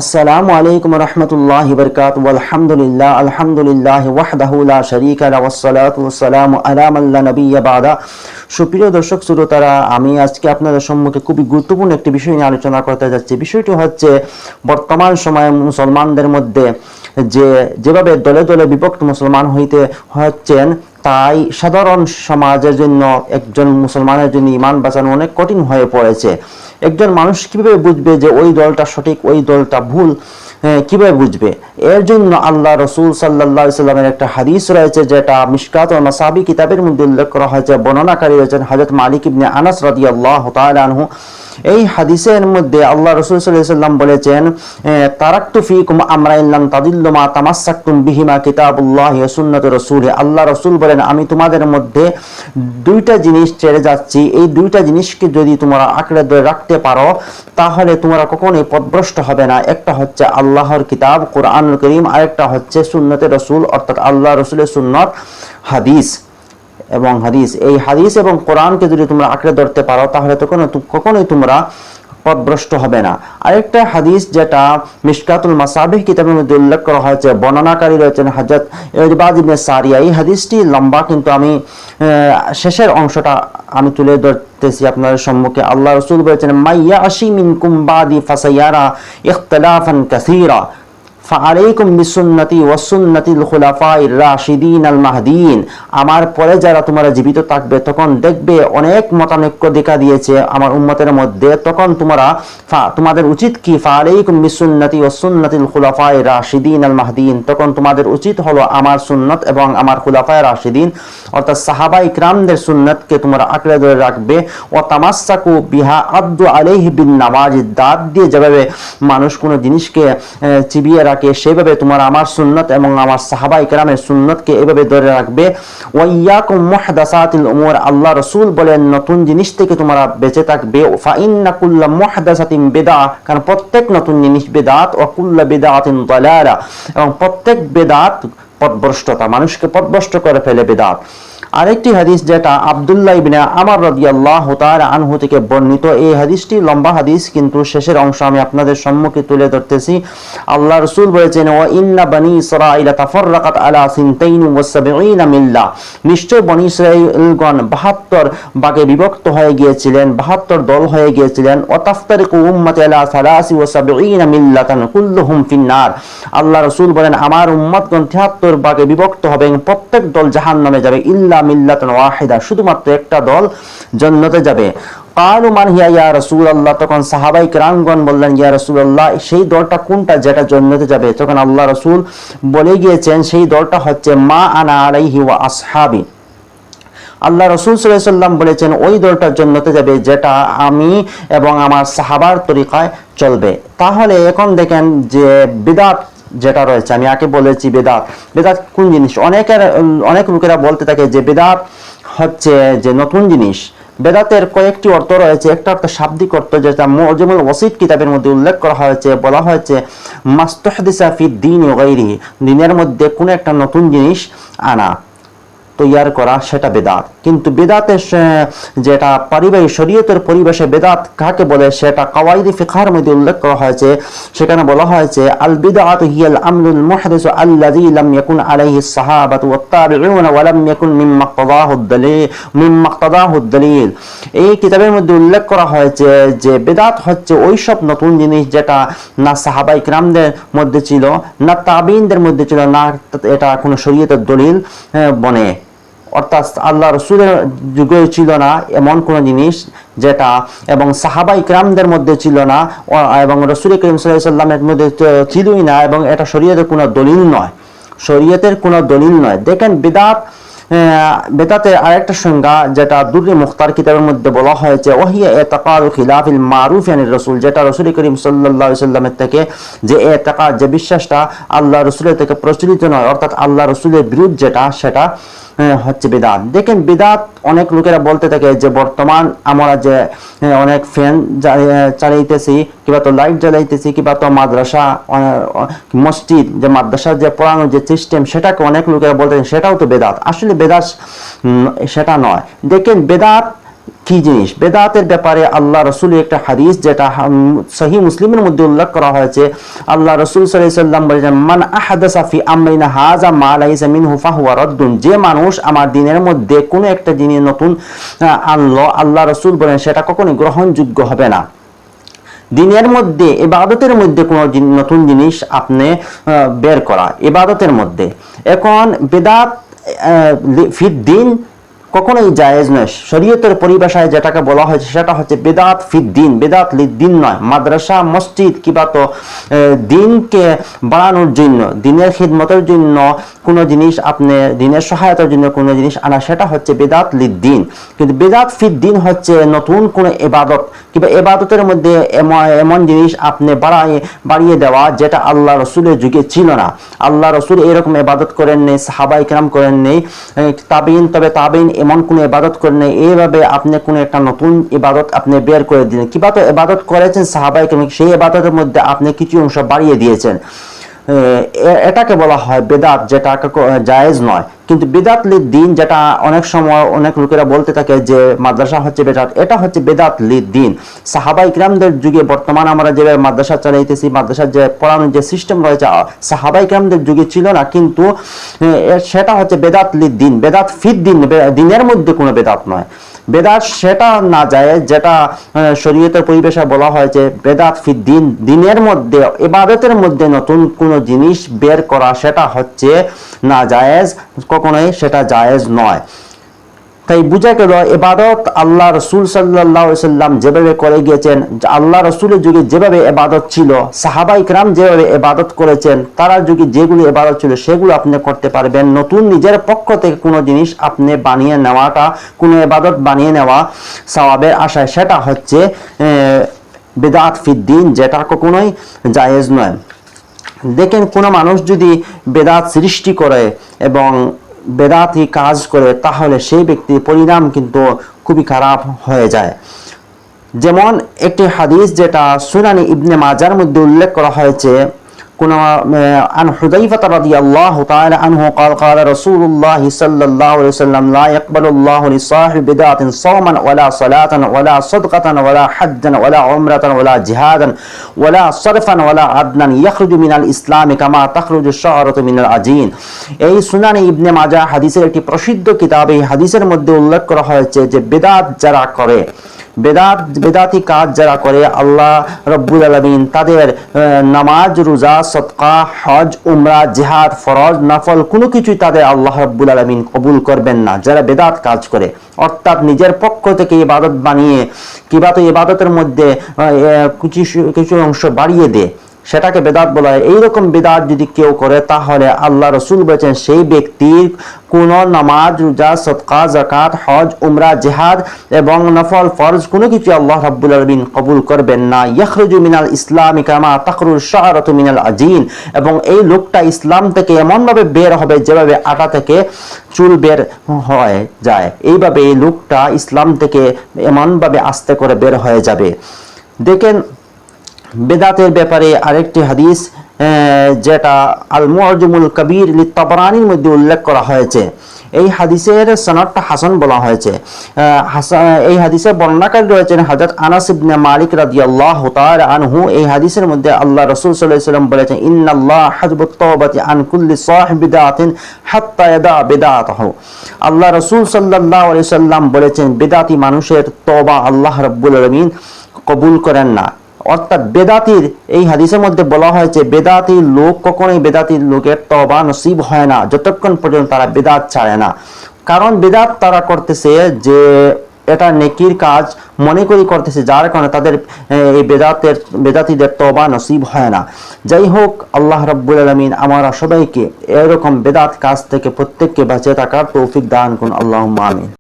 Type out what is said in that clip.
আসসালামু আলাইকুম রহমতুল্লাহি বারকাতুহু আলহামদুলিল্লাহ ওয়াহদাহু লা শারীকা লাহু ওয়াসসালাতু ওয়াসসালামু আলা মান লা নাবিয়্যা বা'দা। সুপ্রিয় দর্শক শ্রোতারা, আমি আজকে আপনাদের সম্মুখে খুবই গুরুত্বপূর্ণ একটি বিষয় নিয়ে আলোচনা করতে যাচ্ছি। বিষয়টি হচ্ছে বর্তমান সময়ে মুসলমানদের মধ্যে যেভাবে দলে দলে বিভক্ত মুসলমান হইতে হচ্ছেন, তাই সাধারণ সমাজের জন্য একজন মুসলমানের জন্য ঈমান বাঁচানো অনেক কঠিন হয়ে পড়েছে। একজন মানুষ কিভাবে বুঝবে যে ওই দলটা সঠিক, ওই দলটা ভুল, কিভাবে বুঝবে? এর জন্য আল্লাহ রসুল সাল্লাল্লাহু আলাইহি সাল্লামের একটা হাদিস রয়েছে, যেটা মিশকাত ও মাসাবি কিতাবের মধ্যে উল্লেখ করা হয়েছে। বর্ণনাকারী রয়েছেন হযরত মালিক ইবনে আনাস রাদিয়াল্লাহু তাআলা আনহু। এই হাদিসের মধ্যে আল্লাহ রসুল সাল্লাল্লাহু আলাইহি সাল্লাম বলেছেন, তারাকতু ফীকুম আমরাইন লাম তাদিল্লু মা তামাসসাকতুম বিহিমা কিতাবুল্লাহি ওয়া সুন্নাতু রাসূলি। আল্লাহ রসুল বলেন, আমি তোমাদের মধ্যে দুইটা জিনিস ছেড়ে যাচ্ছি, এই দুইটা জিনিসকে যদি তোমরা আঁকড়ে ধরে রাখতে পারো তাহলে তোমরা কখনোই পথভ্রষ্ট হবে না। একটা হচ্ছে আল্লাহর কিতাব কুরআনুল কারীম, আরেকটা হচ্ছে সুন্নতে রাসূল অর্থাৎ আল্লাহ রসুলের সুন্নত হাদিস। এই হাদিস এবং কোরআনকে যদি তোমরা আঁকড়ে ধরতে পারো তাহলে কখনোই তোমরা পথভ্রষ্ট হবে না। আরেকটা হাদিস যেটা মিশকাতুল মাসাবিহ কিতাবের মধ্যে উল্লেখ করা হয়েছে, বর্ণনাকারী রয়েছেন হযরত ইরবাদ ইবনে সারিয়া। এই হাদিসটি লম্বা, কিন্তু আমি শেষের অংশটা আমি তুলে ধরতেছি আপনাদের সম্মুখে। আল্লাহ রাসূল বলেছেন, মাইয়া আশি মিনকুম বাদি ফাসায়ারা ইখতিলাফান কাসীরা ফাআলাইকুম বিসুন্নতি ওয়া সুন্নাতিল খুলাফাইর রাশিদিন আল মাহদিয়িন। আমার পরে যারা তোমরা জীবিত থাকবে তখন দেখবে অনেক মতানৈক্য দেখা দিয়েছে আমার উম্মতের মধ্যে। তখন তোমাদের উচিত কি? ফাআলাইকুম বিসুন্নতি ওয়া সুন্নাতিল খুলাফাইর রাশিদিন আল মাহদিয়িন। তখন তোমাদের উচিত হলো আমার সুন্নত এবং আমার খুলাফায়ে রাশিদিন অর্থাৎ সাহাবায়ে কিরামদের সুন্নতকে তোমরা আঁকড়ে ধরে রাখবে। ওয়া তামাসসাকু বিহা আদ্দু আলাইহি বিন নাওয়াজিদ। দাঁত দিয়ে যেভাবে মানুষ কোনো জিনিসকে চিবিয়ে রাখে সেভাবে তোমরা আমার সুন্নত এবং আমার সাহাবায়ে কেরামের সুন্নতকে এভাবে ধরে রাখবে। ওয়া ইয়াকুম মুহদাসাতিল উমুর। আল্লাহ রাসূল বলেন, নতুন জিনিস থেকে তোমরা বেঁচে থাকবে। ফা ইন্না কুল্লা মুহদাসাতিন বিদআ, কারণ প্রত্যেক নতুন জিনিস বিদআত। ওয়া কুল্লা বিদআতিন দালালা, এবং প্রত্যেক বিদআত পথভ্রষ্টতা, মানুষকে পথভ্রষ্ট করে ফেলে বিদআত। আরেকটি হাদিস যেটা আব্দুল্লাহ ইবনে আমর রাদিয়াল্লাহু তাআলা আনহু থেকে বর্ণিত। এই হাদিসটি লম্বা হাদিস, কিন্তু শেষের অংশ আমি আপনাদের সম্মুখে তুলে ধরতেছি। আল্লাহ রাসূল বলেছেন, ওয়া ইন্না বনি ইসরাঈলা তাফাররাকাত আলা সিনতাইন ওয়া সাবঈনা মিল্লা। নিশ্চয় বনি ইসরাঈলগণ 72 ভাগে বিভক্ত হয়ে গিয়েছিলেন, 72 দল হয়ে গিয়েছিলেন। ওয়া তাফতারিকু উম্মতি আলা 73 মিল্লাতান কুল্লুহুম ফিন্নার। আল্লাহ রাসূল বলেন, আমার উম্মতগণ 73 ভাগে বিভক্ত হবে এবং প্রত্যেক দল জাহান্নামে যাবে, ইল্লা মিল্লাতান ওয়াহিদা, শুধুমাত্র একটা দল জান্নাতে যাবে। ক্বালু মান হিয়া ইয়া রাসূলুল্লাহ। তখন সাহাবায়ে কিরামগণ বললেন, ইয়া রাসূলুল্লাহ, সেই দলটা কোনটা যেটা জান্নাতে যাবে? তখন আল্লাহ রাসূল বলে গিয়েছেন, সেই দলটা হচ্ছে মা আনা আলাইহি ওয়া আসহাবি। আল্লাহ রাসূল সাল্লাল্লাহু আলাইহি ওয়াসাল্লাম বলেছেন, ওই দলটার জান্নাতে যাবে যেটা আমি এবং আমার সাহাবার তরিকায় চলবে। তাহলে এখন দেখেন যে বিদআত যেটা রয়েছে, আমি আগে বলেছি বেদাত কোন জিনিস। অনেক লোকেরা বলতে থাকে যে বেদাত হচ্ছে যে নতুন জিনিস। বেদাতের কয়েকটি অর্থ রয়েছে। একটা অর্থ শাব্দিক অর্থ, যেটা মুআজ্জামুল ওয়াসিত কিতাবের মধ্যে উল্লেখ করা হয়েছে। বলা হয়েছে মাস্তুহদিসা ফি দ্বীন ওয়া গায়রিহি, দ্বীনের মধ্যে কোনো একটা নতুন জিনিস আনা, তৈয়ার করা, সেটা বেদাত। কিন্তু বেদাতের যেটা পারিবারিক শরীয়তের পরিবেশে বেদাত কাকে বলে সেটা কাওয়াইদ ফিকহের মধ্যে উল্লেখ করা হয়েছে। সেখানে বলা হয়েছে, আল বিদআতু হিয়াল আমরুল মুহদাসু আল্লাযী লাম ইয়াকুন আলাইহি সাহাবাতু ওয়াত তাবিউনা ওয়া লাম ইয়াকুন মিম্মা ইক্তাদাহু দালিল। এই কিতাবের মধ্যে উল্লেখ করা হয়েছে যে বেদাত হচ্ছে ওই সব নতুন জিনিস যেটা না সাহাবায়ে কিরামদের মধ্যে ছিল, না তাবিঈনদের মধ্যে ছিল, না এটা কোনো শরীয়তের দলিল বনে। অর্থাৎ আল্লাহ রসুলের যুগে ছিল না এমন কোন জিনিস যেটা, এবং সাহাবায়ে কিরামদের মধ্যে ছিল না, এবং রাসূল করিম সাল্লাল্লাহু আলাইহি ওয়াসাল্লামের মধ্যে ছিলই না, এবং এটা শরীয়তের কোনো দলিল নয়। দেখেন বেদাতের আরেকটা সংজ্ঞা যেটা দুররে মুখতার কিতাবের মধ্যে বলা হয়েছে, ওয়াহিয়া ইতাকাদু খিলাফিল মারুফ আনির রাসূল, যেটা রাসূল করিম সাল্লাল্লাহু আলাইহি ওয়াসাল্লামের থেকে যে ইতাকাদ, যে বিশ্বাসটা আল্লাহ রাসূলের থেকে প্রচলিত নয়, অর্থাৎ আল্লাহ রাসূলের বিরুদ্ধে যেটা, সেটা হচ্ছে বিদআত। দেখেন বিদআত অনেক লোকেরা বলতে থাকে যে বর্তমান আমরা যে অনেক ফ্যান চালাইতেছি, কিংবা তো লাইট জ্বালাইতেছি, কিংবা তো মাদ্রাসা মসজিদ যে মাদ্রাসার যে পড়ানোর যে সিস্টেম, সেটাকে অনেক লোকেরা বলতে সেটাও তো বেদাত। আসলে বেদাত সেটা নয়। দেখেন বেদাত কি জিনিস? বেদাতের ব্যাপারে আল্লাহ রসুলের একটা হাদিস, যেটা সহিহ মুসলিমের মধ্যে উল্লেখ করা হয়েছে। আল্লাহ রসুল সাল্লাল্লাহু আলাইহি ওয়াসাল্লাম বলেছেন, মান আহাদাসা ফি আমরিনা হাযা মা লাইসা মিনহু ফাহুয়া রাদ্দুন। যে মানুষ আমার দিনের মধ্যে কোনো একটা জিনিস নতুন আনলো, আল্লাহ রসুল বলেন সেটা কখনোই গ্রহণযোগ্য হবে না। দিনের মধ্যে, ইবাদতের মধ্যে কোনো নতুন জিনিস আপনি বের করা, ইবাদতের মধ্যে। এখন বেদাত ফিদ দিন কখনোই জায়েজ নয়। শরীয়তের পরিভাষায় যেটাকে বলা হয়েছে সেটা হচ্ছে বেদাত ফিদ দিন, বেদাত লিদ্দিন নয়। মাদ্রাসা, মসজিদ কিংবা তো দিনকে বাড়ানোর জন্য, দিনের খিদমতের জন্য কোনো জিনিস আপনি, দিনের সহায়তার জন্য কোনো জিনিস আনা, সেটা হচ্ছে বেদাত লিদ্দিন। কিন্তু বেদাত ফিদ দিন হচ্ছে নতুন কোনো ইবাদত কিংবা ইবাদতের মধ্যে এমন জিনিস আপনি বাড়িয়ে দেওয়া যেটা আল্লাহ রসুলের যুগে ছিল না। আল্লাহ রসুল এরকম ইবাদত করেন নেই, সাহাবায়ে কেরাম করেন নেই, তাবিন, তবে তাবিন এমন কোনো ইবাদত করেন নেই। এইভাবে আপনি কোনো একটা নতুন ইবাদত আপনি বের করে দিলেন, কিংবা তো ইবাদত করেছেন সাহাবায়ে কেরাম, সেই ইবাদতের মধ্যে আপনি কিছু অংশ বাড়িয়ে দিয়েছেন, এটাকে বলা হয় বেদাত, যেটা জায়েজ নয়। কিন্তু বেদাত লিদ্দিন, যেটা অনেক সময় অনেক লোকেরা বলতে থাকে যে মাদ্রাসা হচ্ছে বেদাত, এটা হচ্ছে বেদাত লিদ্দিন। সাহাবায়ে কিরামদের যুগে, বর্তমান আমরা যেভাবে মাদ্রাসা চালাইতেছি, মাদ্রাসার যে পড়ানোর যে সিস্টেম রয়েছে, সাহাবায়ে কিরামদের যুগে ছিল না। কিন্তু সেটা হচ্ছে বেদাত লিদ্দিন, বেদাত ফিদ দিন, দিনের মধ্যে কোনো বেদাত নয়। বেদাত সেটা না যায় যেটা শরীয়তের পরিভাষায় বলা হয়েছে বেদাত ফিদ দিন, দিনের মধ্যে, ইবাদতের মধ্যে নতুন কোনো জিনিস বের করা, সেটা হচ্ছে না জায়েজ, কখনোই সেটা জায়েজ নয়। তাই বুঝা গেল ইবাদত আল্লাহ রসুল সাল্লাল্লাহু আলাইহি ওয়াসাল্লাম যেভাবে করে গিয়েছেন, আল্লাহ রসুলের যুগে যেভাবে ইবাদত ছিল, সাহাবায়ে কেরাম যেভাবে ইবাদত করেছেন, তার যুগে যেগুলো ইবাদত ছিল সেগুলো আপনি করতে পারবেন। নতুন নিজের পক্ষ থেকে কোনো জিনিস আপনি বানিয়ে নেওয়াটা, কোনো ইবাদত বানিয়ে নেওয়া সওয়াবের আশায়, সেটা হচ্ছে বিদআত ফিদ দ্বীন, যেটা কখনোই জায়েজ নয়। দেখেন, কোনো মানুষ যদি বেদাত সৃষ্টি করে এবং বেদাতি কাজ করে, তাহলে সেই ব্যক্তির পরিণাম কিন্তু খুবই খারাপ হয়ে যায়। যেমন একটি হাদিস যেটা সুনানি ইবনে মাজার মধ্যে উল্লেখ করা হয়েছে, عن حذيفة رضي الله تعالى عنه قال قال رسول الله صلى الله عليه وسلم لا يقبل الله لصاحب بدعة صوما ولا صلاة ولا صدقة ولا حجا ولا عمرة ولا جهادا ولا صرفا ولا عدلا يخرج من الإسلام كما تخرج الشعرة من العجين। এই সুনানি ইবনে মাজাহ হাদিসের একটি প্রসিদ্ধ কিতাব, এই হাদিসের মধ্যে উল্লেখ করা হয়েছে যে বেদাত যারা করে, বেদাতি কাজ যারা করে, আল্লাহ রব্বুল আলামিন তাদের নামাজ, রোজা, সদকা, হজ, উমরা, জিহাদ, ফরজ, নফল কোনো কিছুই তাদের আল্লাহ রব্বুল আলামিন কবুল করবেন না। যারা বেদাত কাজ করে, অর্থাৎ নিজের পক্ষ থেকে ইবাদত বানিয়ে কিংবা তো ইবাদতের মধ্যে কিছু অংশ বাড়িয়ে দেয়, সেটাকে বেদাত বলা হয়। এইরকম বেদাত যদি কেউ করে, তাহলে আল্লাহ রসুল বলেছেন সেই ব্যক্তির কোন নামাজ, রোজা, সদকা, যাকাত, হজ, উমরা, জিহাদ এবং নফল ফরজ কোনো কিছু আল্লাহ রাব্বুল আলামিন কবুল করবেন না। ইয়াখরুজু মিনাল ইসলামি কামা তাখরুজ শাআরাতু মিনাল আজিন, এবং এই লোকটা ইসলাম থেকে এমন ভাবে বের হবে যেভাবে আটা থেকে চুল বের হয়ে যায়, এইভাবে এই লোকটা ইসলাম থেকে এমন ভাবে আস্তে করে বের হয়ে যাবে। দেখেন, বেদাতের ব্যাপারে আরেকটি হাদিস যেটা আল মুআজ্জামুল কবির লিত-তাবরানির মধ্যে উল্লেখ করা হয়েছে। এই হাদিসের সনদটা হাসান বলা হয়েছে। এই হাদিসের বর্ণনাকারী রয়েছেন হযরত আনাস ইবনে মালিক রাদিয়াল্লাহু তাআলা আনহু। এই হাদিসের মধ্যে আল্লাহ রাসূল সাল্লাল্লাহু আলাইহি ওয়াসাল্লাম বলেছেন, ইন্নাল্লাহ হাজবুত তাওবাতি আন কুল্লি সাহিব বিদআতিন হাত্তা ইয়াদা বিদআতাহু। আল্লাহ রাসূল সাল্লাল্লাহু আলাইহি ওয়াসাল্লাম বলেছেন, বেদাতি মানুষের তওবা আল্লাহ রাব্বুল আলামিন কবুল করেন না। অর্থাৎ বেদাতির, এই হাদিসের মধ্যে বলা হয়েছে বেদাতি লোক কখনোই, বেদাতি লোকের তওবা নসিব হয় না যতক্ষণ পর্যন্ত তারা বেদাত ছাড়ে না। কারণ বেদাত তারা করতেছে যে এটা নেকির কাজ মনে করি করতেছে, যার কারণে তাদের এই বেদাতিদের তওবা নসিব হয় না। যাই হোক, আল্লাহ রাব্বুল আলামিন আমরা সবাইকে এরকম বেদাত কাজ থেকে প্রত্যেককে বাঁচিয়ে থাকার তৌফিক দান করুন। আল্লাহুম্মা আমিন।